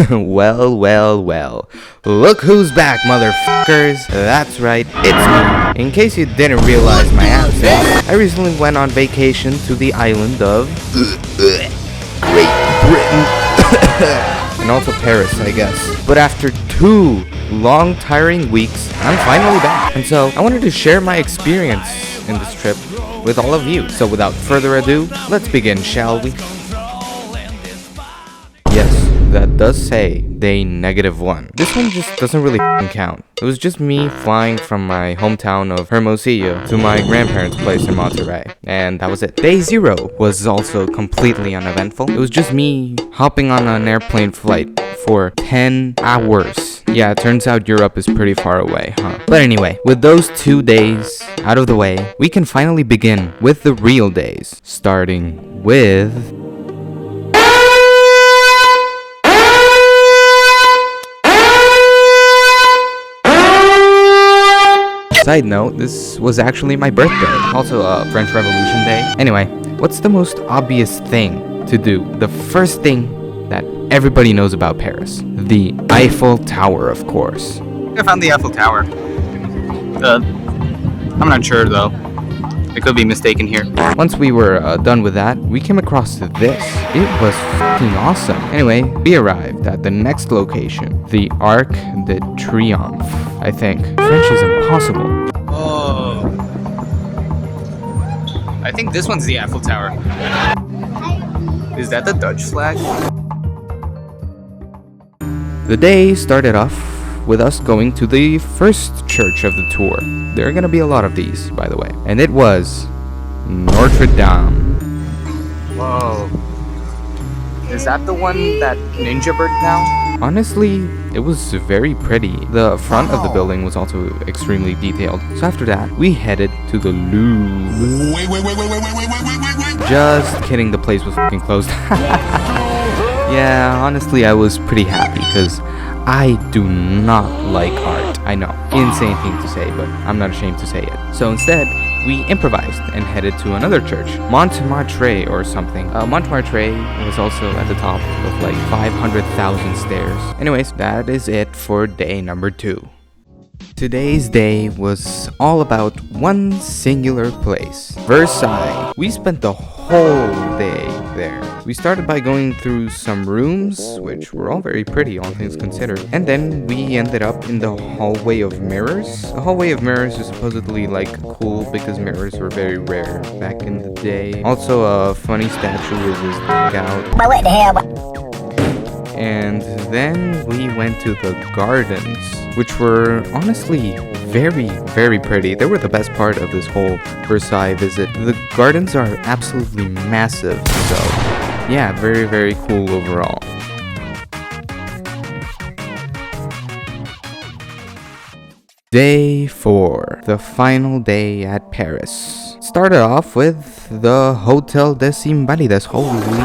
Well, well, well. Look who's back, motherfuckers. That's right, it's me. In case you didn't realize my absence, I recently went on vacation to the island of Great Britain. And also Paris, I guess. But after 2 long, tiring weeks, I'm finally back. And so, I wanted to share my experience in this trip with all of you. So without further ado, let's begin, shall we? Yes, that does say day -1. This one just doesn't really count. It was just me flying from my hometown of Hermosillo to my grandparents' place in Monterey, and that was it. Day 0 was also completely uneventful. It was just me hopping on an airplane flight for 10 hours. Yeah, it turns out Europe is pretty far away, huh? But anyway, with those 2 days out of the way, we can finally begin with the real days, starting with... Side note, this was actually my birthday. Also, French Revolution Day. Anyway, what's the most obvious thing to do? The first thing that everybody knows about Paris. The Eiffel Tower, of course. I found the Eiffel Tower. I'm not sure, though. I could be mistaken here. Once we were done with that, we came across this. It was fucking awesome. Anyway, we arrived at the next location. The Arc de Triomphe, I think. French is impossible. Oh. I think this one's the Eiffel Tower. Is that the Dutch flag? The day started off with us going to the first church of the tour. There are gonna be a lot of these, by the way. And it was Notre Dame. Whoa. Is that the one that Ninja Bird found? Honestly, it was very pretty. The front of the building was also extremely detailed. So after that, we headed to the Louvre. Wait. Just kidding, the place was fucking closed. Yeah, honestly, I was pretty happy because I do not like art. I know, insane thing to say, but I'm not ashamed to say it. So instead, we improvised and headed to another church, Montmartre or something. Montmartre was also at the top of like 500,000 stairs. Anyways, that is it for day number 2. Today's day was all about one singular place, Versailles. We spent the whole day there. We started by going through some rooms, which were all very pretty, all things considered. And then we ended up in the hallway of mirrors. The hallway of mirrors is supposedly like cool because mirrors were very rare back in the day. Also, a funny statue is this out. What the hell? And then we went to the gardens, which were honestly very, very pretty. They were the best part of this whole Versailles visit. The gardens are absolutely massive, so yeah, very, very cool overall. Day 4, the final day at Paris. Started off with the Hotel des Invalides. Holy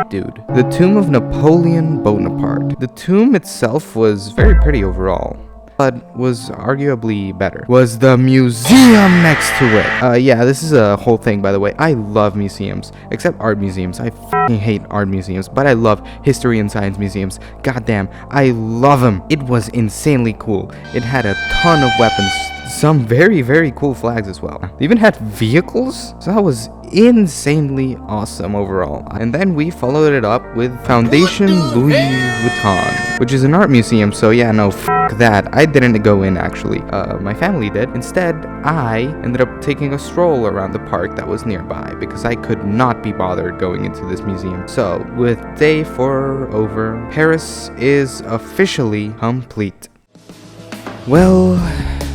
dude. The tomb of Napoleon Bonaparte. The tomb itself was very pretty overall, but was arguably better was the museum next to it. Yeah, this is a whole thing, by the way. I love museums, except art museums. I fucking hate art museums, but I love history and science museums. Goddamn, I love them. It was insanely cool. It had a ton of weapons, some very, very cool flags as well. They even had vehicles, so that was insanely awesome overall. And then we followed it up with Foundation Louis Vuitton, which is an art museum, so yeah, no, that. I didn't go in actually. My family did. Instead, I ended up taking a stroll around the park that was nearby because I could not be bothered going into this museum. So, with day 4 over, Paris is officially complete. Well,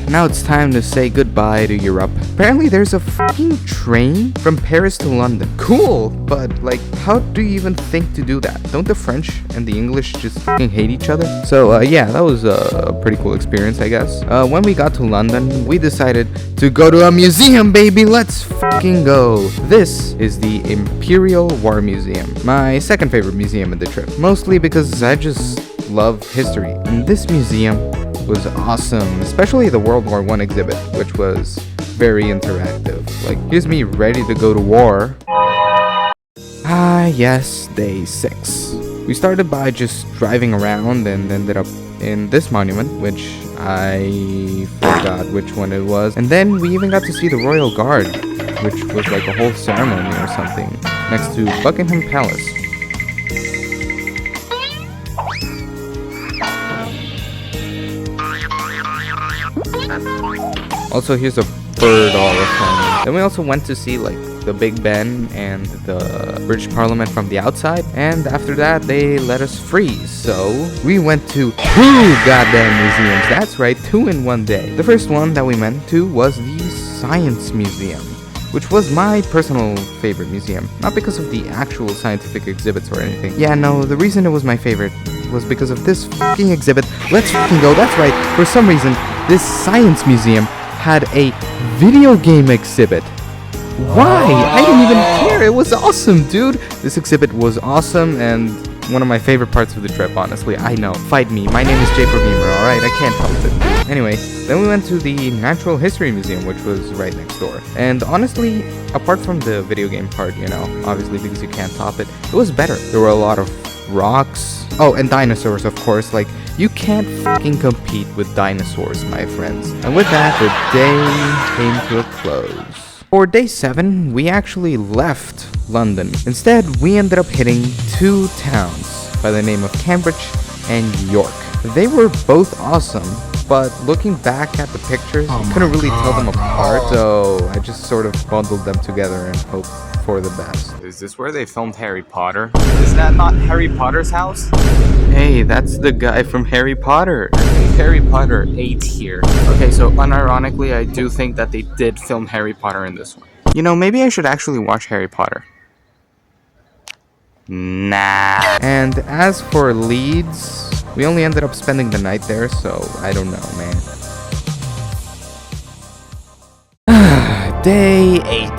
now it's time to say goodbye to Europe. Apparently there's a fucking train from Paris to London. Cool, but like, how do you even think to do that? Don't the French and the English just fucking hate each other? So yeah, that was a pretty cool experience, I guess. When we got to London, we decided to go to a museum, baby. Let's fucking go. This is the Imperial War Museum, my second favorite museum in the trip. Mostly because I just love history. And this museum was awesome, especially the World War I exhibit, which was very interactive. Like, here's me ready to go to war. Ah, yes, day 6. We started by just driving around and ended up in this monument, which I forgot which one it was. And then we even got to see the Royal Guard, which was like a whole ceremony or something, next to Buckingham Palace. Also, here's a bird all the time. Then we also went to see like the Big Ben and the British Parliament from the outside, and after that they let us freeze. So we went to 2 goddamn museums. That's right, 2 in one day. The first one that we went to was the Science Museum, which was my personal favorite museum. Not because of the actual scientific exhibits or anything. Yeah, no, the reason it was my favorite was because of this fucking exhibit. Let's fucking go. That's right, for some reason this Science Museum had a video game exhibit. Why? I didn't even care. It was awesome, dude. This exhibit was awesome and one of my favorite parts of the trip, honestly. I know. Fight me. My name is J for Gamer, alright? I can't help it. Anyway, then we went to the Natural History Museum, which was right next door. And honestly, apart from the video game part, you know, obviously because you can't top it, it was better. There were a lot of rocks. Oh, and dinosaurs, of course. Like, you can't fucking compete with dinosaurs, my friends. And with that, the day came to a close. For day 7, we actually left London. Instead, we ended up hitting 2 towns by the name of Cambridge and York. They were both awesome, but looking back at the pictures, I couldn't really tell them apart, so I just sort of bundled them together and hoped for the best. Is this where they filmed Harry Potter? Is that not Harry Potter's house? Hey, that's the guy from Harry Potter. I think Harry Potter ate here. Okay, so unironically, I do think that they did film Harry Potter in this one. You know, maybe I should actually watch Harry Potter. Nah. And as for Leeds, we only ended up spending the night there, so I don't know, man. Day 8.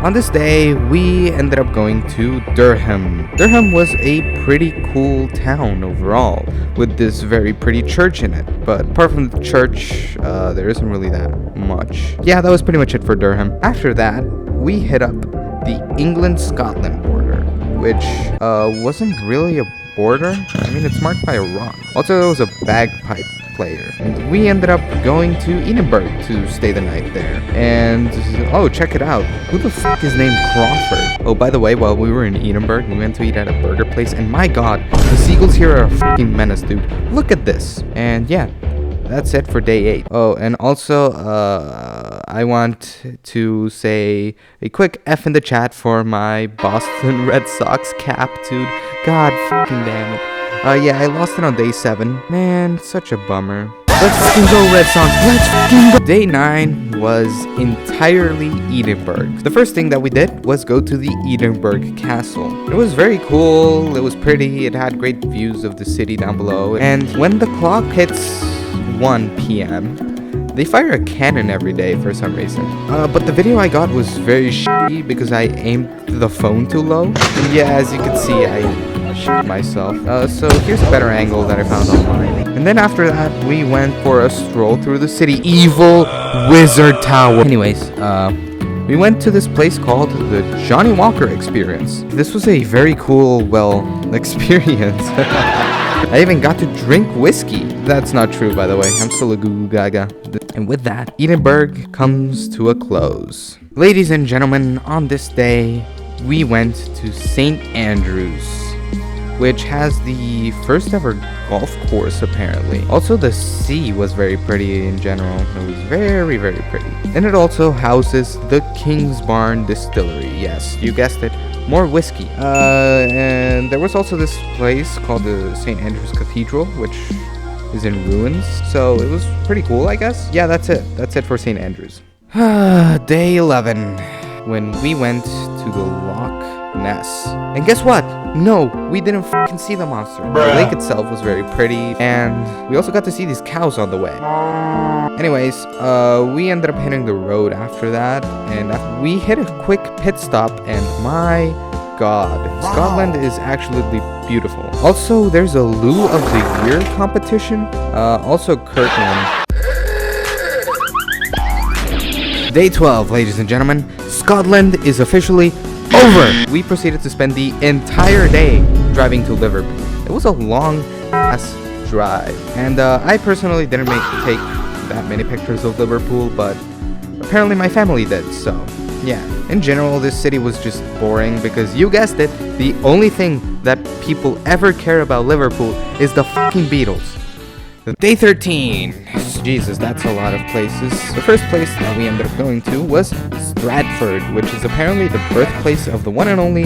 On this day, we ended up going to Durham. Durham was a pretty cool town overall, with this very pretty church in it. But apart from the church, there isn't really that much. Yeah, that was pretty much it for Durham. After that, we hit up the England-Scotland border, which wasn't really a border. I mean, it's marked by a rock. Also, there was a bagpipe player. And we ended up going to Edinburgh to stay the night there. And, oh, check it out. Who the fuck is named Crawford? Oh, by the way, while we were in Edinburgh, we went to eat at a burger place. And my god, the seagulls here are a fucking menace, dude. Look at this. And yeah, that's it for day 8. Oh, and also, I want to say a quick F in the chat for my Boston Red Sox cap, dude. God fucking damn it. Yeah, I lost it on day 7. Man, such a bummer. Let's fucking go, Red Sox. Let's fucking go. Day 9 was entirely Edinburgh. The first thing that we did was go to the Edinburgh Castle. It was very cool. It was pretty. It had great views of the city down below. And when the clock hits 1 p.m., they fire a cannon every day for some reason. But the video I got was very shitty because I aimed the phone too low. And yeah, as you can see, I shit myself. So here's a better angle that I found online. And then after that, we went for a stroll through the city. Evil Wizard Tower. Anyways, we went to this place called the Johnny Walker Experience. This was a very cool, well, experience. I even got to drink whiskey. That's not true, by the way. I'm still a goo gaga. And with that, Edinburgh comes to a close. Ladies and gentlemen, on this day, we went to St. Andrews, which has the first ever golf course, apparently. Also, the sea was very pretty in general. It was very, very pretty. And it also houses the King's Barn Distillery. Yes, you guessed it. More whiskey. And there was also this place called the St. Andrews Cathedral, which is in ruins. So it was pretty cool, I guess. Yeah, that's it. That's it for St. Andrews. Day 11. When we went to the Loch Ness. And guess what? No, we didn't fucking see the monster. The lake itself was very pretty, and we also got to see these cows on the way. Anyways, we ended up hitting the road after that, and we hit a quick pit stop, and my god, Scotland is actually beautiful. Also, there's a Loo of the Year competition. Also Kirkland. Day 12, ladies and gentlemen. Scotland is officially over. We proceeded to spend the entire day driving to Liverpool. It was a long ass drive, and I personally didn't take that many pictures of Liverpool, but apparently my family did, so yeah. In general, this city was just boring because, you guessed it, the only thing that people ever care about Liverpool is the fucking Beatles. Day 13. Jesus, that's a lot of places. The first place that we ended up going to was Stratford, which is apparently the birthplace of the one and only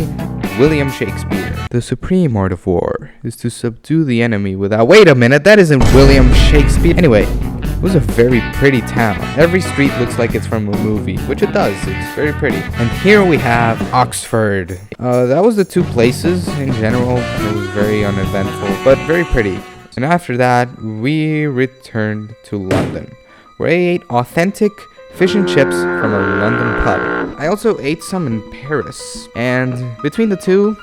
William Shakespeare. The supreme art of war is to subdue the enemy without... Wait a minute, that isn't William Shakespeare. Anyway, it was a very pretty town. Every street looks like it's from a movie, which it does. It's very pretty. And here we have Oxford. That was the two places. In general, it was very uneventful, but very pretty. And after that, we returned to London, where I ate authentic fish and chips from a London pub. I also ate some in Paris, and between the two,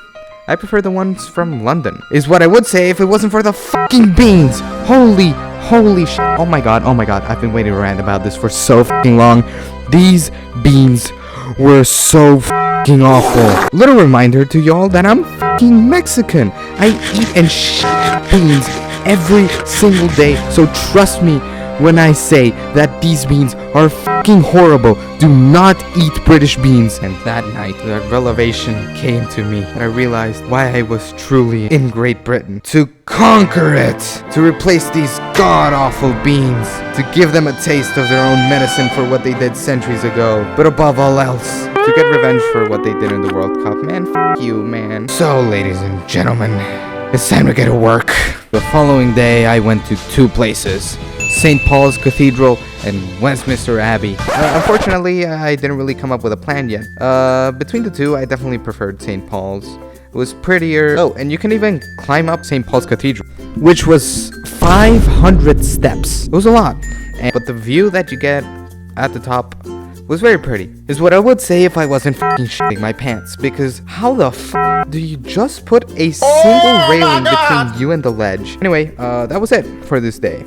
I prefer the ones from London, is what I would say if it wasn't for the fucking beans. Holy sh... Oh my god, I've been waiting to rant about this for so fucking long. These beans were so fucking awful. Little reminder to y'all that I'm fucking Mexican. I eat and beans every single day, so trust me when I say that these beans are fucking horrible. Do not eat British beans. And that night, the revelation came to me, and I realized why I was truly in Great Britain. To conquer it! To replace these god-awful beans. To give them a taste of their own medicine for what they did centuries ago. But above all else, to get revenge for what they did in the World Cup. Man, f*** you, man. So, ladies and gentlemen, it's time to get to work. The following day, I went to two places. St. Paul's Cathedral and Westminster Abbey. Unfortunately, I didn't really come up with a plan yet. Between the two, I definitely preferred St. Paul's. It was prettier. Oh, and you can even climb up St. Paul's Cathedral, which was 500 steps. It was a lot. But the view that you get at the top was very pretty, is what I would say if I wasn't fucking shitting my pants. Because how the f*** do you just put a single railing between you and the ledge? Anyway, that was it for this day.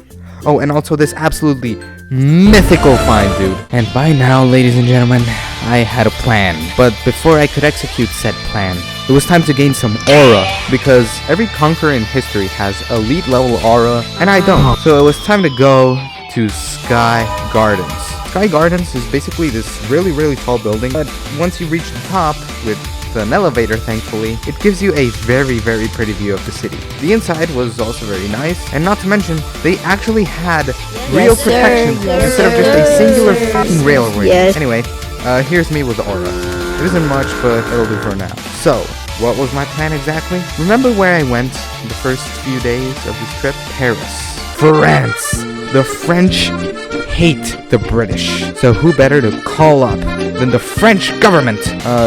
Oh, and also this absolutely mythical find, dude. And by now, ladies and gentlemen, I had a plan. But before I could execute said plan, it was time to gain some aura. Because every conqueror in history has elite level aura, and I don't. So it was time to go to Sky Gardens. Sky Gardens is basically this really tall building, but once you reach the top with an elevator, thankfully, it gives you a very pretty view of the city. The inside was also very nice, and not to mention, they actually had real protection instead of just a singular fucking railway. Anyway, here's me with the aura. It isn't much, but it'll do for now. So, what was my plan exactly? Remember where I went the first few days of this trip? Paris. France. The French hate the British. So who better to call up than the French government?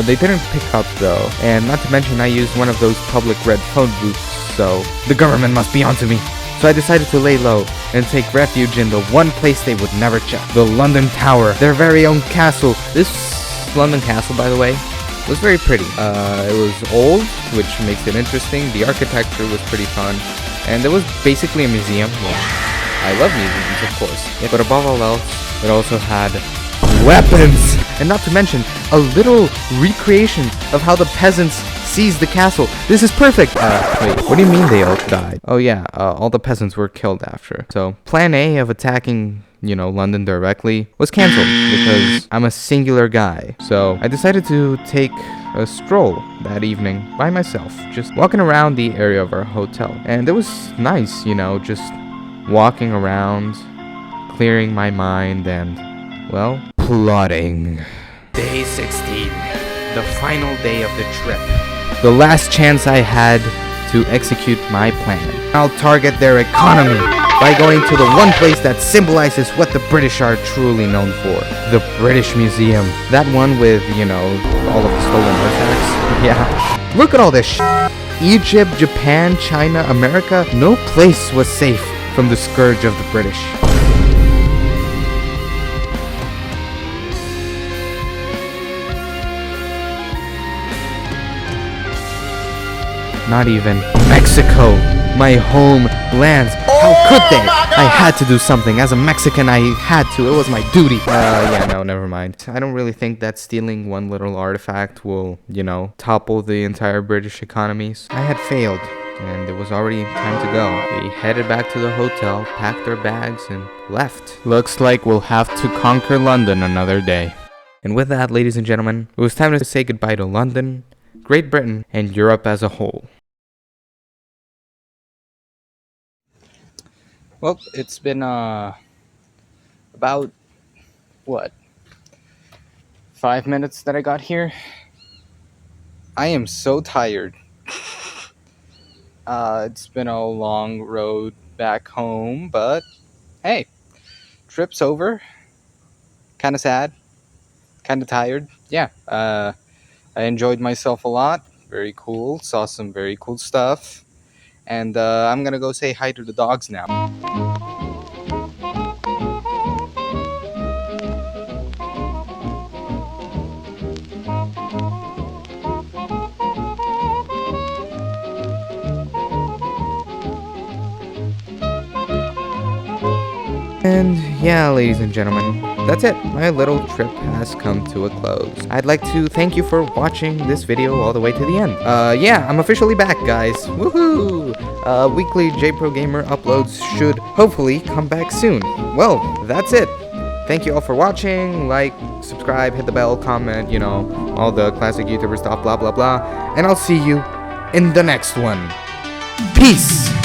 They didn't pick up though. And not to mention I used one of those public red phone booths, so the government must be onto me. So I decided to lay low and take refuge in the one place they would never check. The London Tower, their very own castle. This London castle, by the way, was very pretty. It was old, which makes it interesting. The architecture was pretty fun. And it was basically a museum. Yeah. I love museums, of course. Yeah, but above all else, it also had weapons! And not to mention, a little recreation of how the peasants seized the castle. This is perfect! Wait, what do you mean they all died? Oh yeah, all the peasants were killed after. So, plan A of attacking, London directly was cancelled because I'm a singular guy. So, I decided to take a stroll that evening by myself, just walking around the area of our hotel. And it was nice, just walking around, clearing my mind, and, well, plotting. Day 16, the final day of the trip. The last chance I had to execute my plan. I'll target their economy by going to the one place that symbolizes what the British are truly known for. The British Museum. That one with, all of the stolen artifacts. Yeah. Look at all this shit. Egypt, Japan, China, America. No place was safe from the scourge of the British. Not even Mexico, my home lands. How could they? I had to do something. As a Mexican, I had to. It was my duty. Yeah, no, never mind. I don't really think that stealing one little artifact will, topple the entire British economies. I had failed, and it was already time to go. We headed back to the hotel, packed our bags, and left. Looks like we'll have to conquer London another day. And with that, ladies and gentlemen, it was time to say goodbye to London, Great Britain, and Europe as a whole. Well, it's been about 5 minutes that I got here. I am so tired. It's been a long road back home, but hey, trip's over. Kind of sad, kind of tired. Yeah, I enjoyed myself a lot. Very cool. Saw some very cool stuff. And I'm gonna go say hi to the dogs now. And yeah, ladies and gentlemen, that's it. My little trip has come to a close. I'd like to thank you for watching this video all the way to the end. Yeah, I'm officially back, guys. Woohoo! Weekly JPro Gamer uploads should hopefully come back soon. Well, that's it. Thank you all for watching. Like, subscribe, hit the bell, comment, all the classic YouTuber stuff, blah, blah, blah. And I'll see you in the next one. Peace!